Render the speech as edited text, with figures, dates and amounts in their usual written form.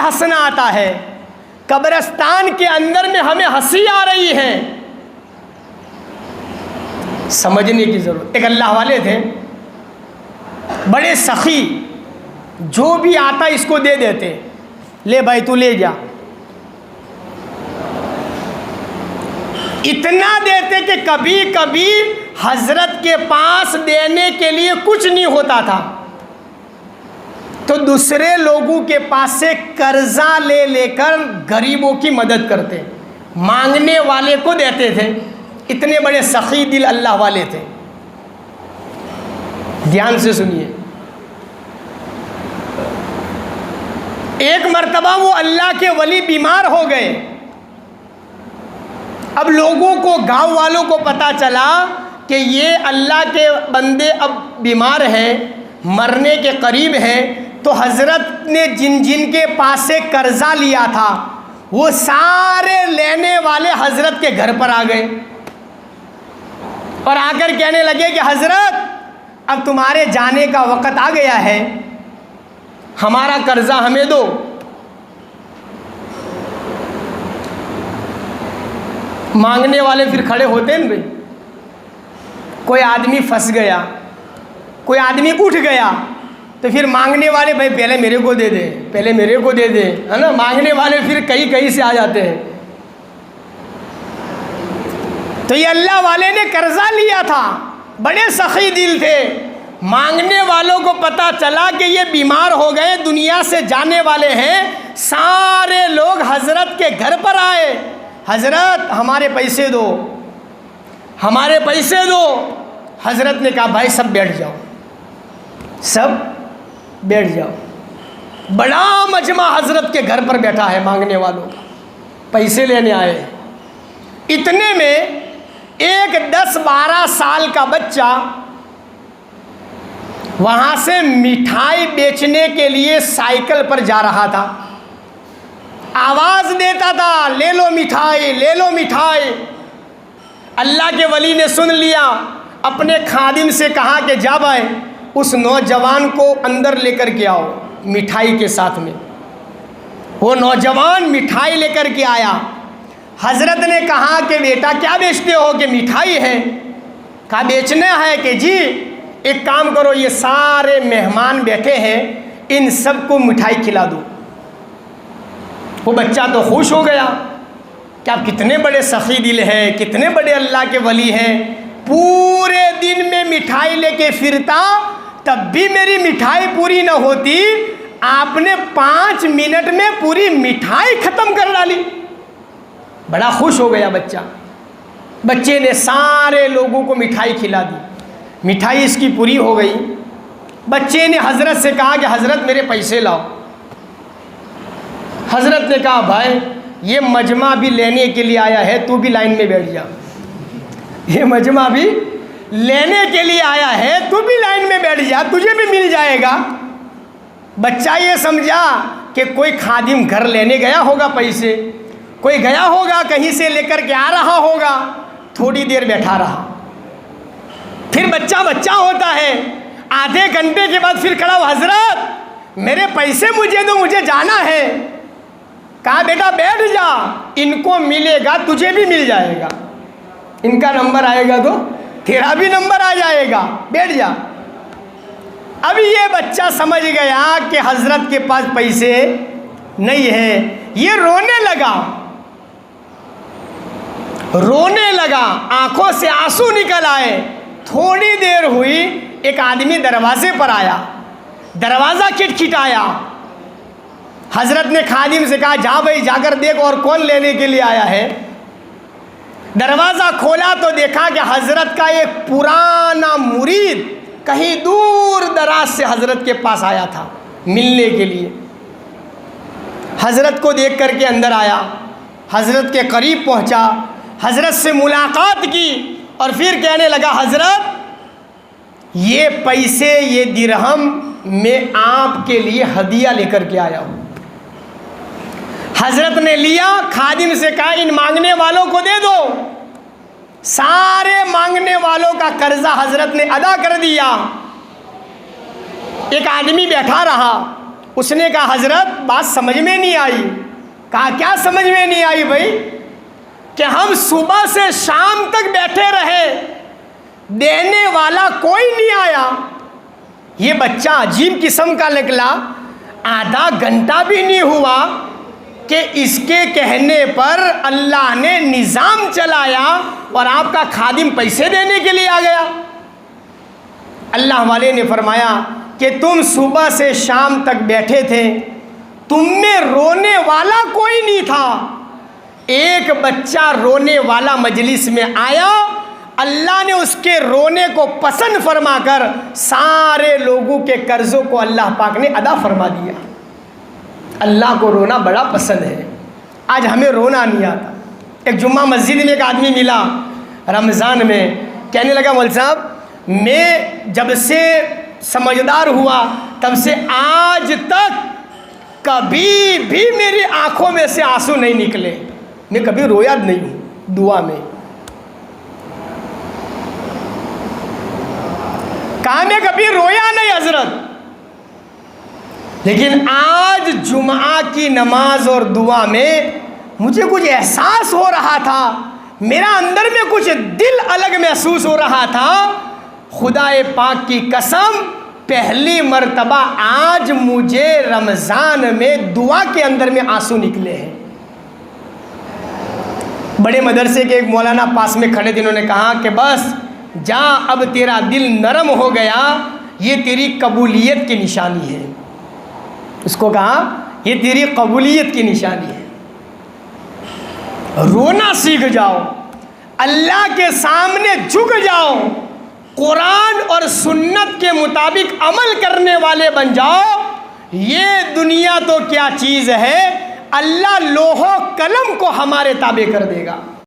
हंसना आता है, कब्रिस्तान के अंदर में हमें हंसी आ रही है। समझने की ज़रूरत। एक अल्लाह वाले थे, बड़े सखी, जो भी आता इसको दे देते, ले भाई तू ले जा। इतना देते कि कभी कभी हजरत के पास देने के लिए कुछ नहीं होता था, तो दूसरे लोगों के पास से कर्जा ले लेकर गरीबों की मदद करते, मांगने वाले को देते थे। इतने बड़े सखी दिल अल्लाह वाले थे। ध्यान से सुनिए। एक मर्तबा वो अल्लाह के वली बीमार हो गए। अब लोगों को, गांव वालों को पता चला कि ये अल्लाह के बंदे अब बीमार हैं, मरने के करीब हैं। तो हजरत ने जिन जिन के पास से कर्जा लिया था वो सारे लेने वाले हजरत के घर पर आ गए और आकर कहने लगे कि हजरत अब तुम्हारे जाने का वक़्त आ गया है, हमारा कर्जा हमें दो। मांगने वाले फिर खड़े होते हैं भाई। कोई आदमी फंस गया, कोई आदमी उठ गया, तो फिर मांगने वाले भाई पहले मेरे को दे दे, पहले मेरे को दे दे, है ना। मांगने वाले फिर कहीं कहीं से आ जाते हैं। तो ये अल्लाह वाले ने कर्जा लिया था, बड़े सखी दिल थे। मांगने वालों को पता चला कि ये बीमार हो गए, दुनिया से जाने वाले हैं। सारे लोग हजरत के घर पर आए, हजरत हमारे पैसे दो, हमारे पैसे दो। हजरत ने कहा भाई सब बैठ जाओ, सब बैठ जाओ। बड़ा मजमा हजरत के घर पर बैठा है मांगने वालों का, पैसे लेने आए। इतने में एक 10-12 साल का बच्चा वहां से मिठाई बेचने के लिए साइकिल पर जा रहा था, आवाज देता था ले लो मिठाई, ले लो मिठाई। अल्लाह के वली ने सुन लिया, अपने खादिम से कहा कि जा भाई उस नौजवान को अंदर लेकर के आओ मिठाई के साथ में। वो नौजवान मिठाई लेकर के आया। हजरत ने कहा कि बेटा क्या बेचते हो? कि मिठाई है। कहा बेचना है कि जी एक काम करो, ये सारे मेहमान बैठे हैं, इन सबको मिठाई खिला दो। वो बच्चा तो खुश हो गया कि आप कितने बड़े सखी दिल हैं, कितने बड़े अल्लाह के वली हैं। पूरे दिन में मिठाई लेके फिरता, तब भी मेरी मिठाई पूरी न होती, आपने 5 मिनट में पूरी मिठाई खत्म कर डाली। बड़ा खुश हो गया बच्चा। बच्चे ने सारे लोगों को मिठाई खिला दी, मिठाई इसकी पूरी हो गई। बच्चे ने हजरत से कहा कि हजरत मेरे पैसे लाओ। हजरत ने कहा भाई ये मजमा भी लेने के लिए आया है, तू भी लाइन में बैठ जा। ये मजमा भी लेने के लिए आया है, तू भी लाइन में बैठ जा, तुझे भी मिल जाएगा। बच्चा ये समझा कि कोई खादिम घर लेने गया होगा पैसे, कोई गया होगा कहीं से लेकर के आ रहा होगा। थोड़ी देर बैठा रहा, फिर बच्चा बच्चा होता है। आधे घंटे के बाद फिर खड़ा हुआ, हजरत मेरे पैसे मुझे दो, मुझे जाना है। कहा बेटा बैठ जा, इनको मिलेगा तुझे भी मिल जाएगा, इनका नंबर आएगा तो तेरा भी नंबर आ जाएगा, बैठ जा। अभी ये बच्चा समझ गया कि हजरत के पास पैसे नहीं है। ये रोने लगा, रोने लगा, आंखों से आंसू निकल आए। थोड़ी देर हुई, एक आदमी दरवाजे पर आया, दरवाज़ा खिटखिटाया। हजरत ने खादिम से कहा जा भाई जाकर देख और कौन लेने के लिए आया है। दरवाज़ा खोला तो देखा कि हजरत का एक पुराना मुरीद कहीं दूर दराज से हजरत के पास आया था मिलने के लिए। हजरत को देख करके अंदर आया, हजरत के करीब पहुंचा, हजरत से मुलाकात की और फिर कहने लगा हजरत ये पैसे, ये दिरहम मैं आपके लिए हदिया लेकर के आया हूँ। हजरत ने लिया, खादिम से कहा इन मांगने वालों को दे दो। सारे मांगने वालों का कर्जा हजरत ने अदा कर दिया। एक आदमी बैठा रहा, उसने कहा हजरत बात समझ में नहीं आई। कहा क्या समझ में नहीं आई भाई? कि हम सुबह से शाम तक बैठे रहे, देने वाला कोई नहीं आया। ये बच्चा अजीब किस्म का निकला, आधा घंटा भी नहीं हुआ कि इसके कहने पर अल्लाह ने निज़ाम चलाया और आपका खादिम पैसे देने के लिए आ गया। अल्लाह वाले ने फरमाया कि तुम सुबह से शाम तक बैठे थे, तुम में रोने वाला कोई नहीं था। एक बच्चा रोने वाला मजलिस में आया, अल्लाह ने उसके रोने को पसंद फरमाकर सारे लोगों के कर्ज़ों को अल्लाह पाक ने अदा फरमा दिया। अल्लाह को रोना बड़ा पसंद है। आज हमें रोना नहीं आता। एक जुम्मा मस्जिद में एक आदमी मिला रमज़ान में, कहने लगा मौलवी साहब मैं जब से समझदार हुआ तब से आज तक कभी भी मेरी आंखों में से आंसू नहीं निकले, मैं कभी रोया नहीं हूँ दुआ में। कहा मैं कभी रोया नहीं हजरत, लेकिन आज जुमा की नमाज और दुआ में मुझे कुछ एहसास हो रहा था, मेरा अंदर में कुछ दिल अलग महसूस हो रहा था। खुदाए पाक की कसम पहली मर्तबा आज मुझे रमज़ान में दुआ के अंदर में आंसू निकले हैं। बड़े मदरसे के एक मौलाना पास में खड़े थे, इन्होंने कहा कि बस जा, अब तेरा दिल नरम हो गया, ये तेरी कबूलियत की निशानी है। उसको कहा ये तेरी कबूलियत की निशानी है। रोना सीख जाओ, अल्लाह के सामने झुक जाओ, कुरान और सुन्नत के मुताबिक अमल करने वाले बन जाओ। ये दुनिया तो क्या चीज़ है, अल्लाह लोहो कलम को हमारे ताबे कर देगा।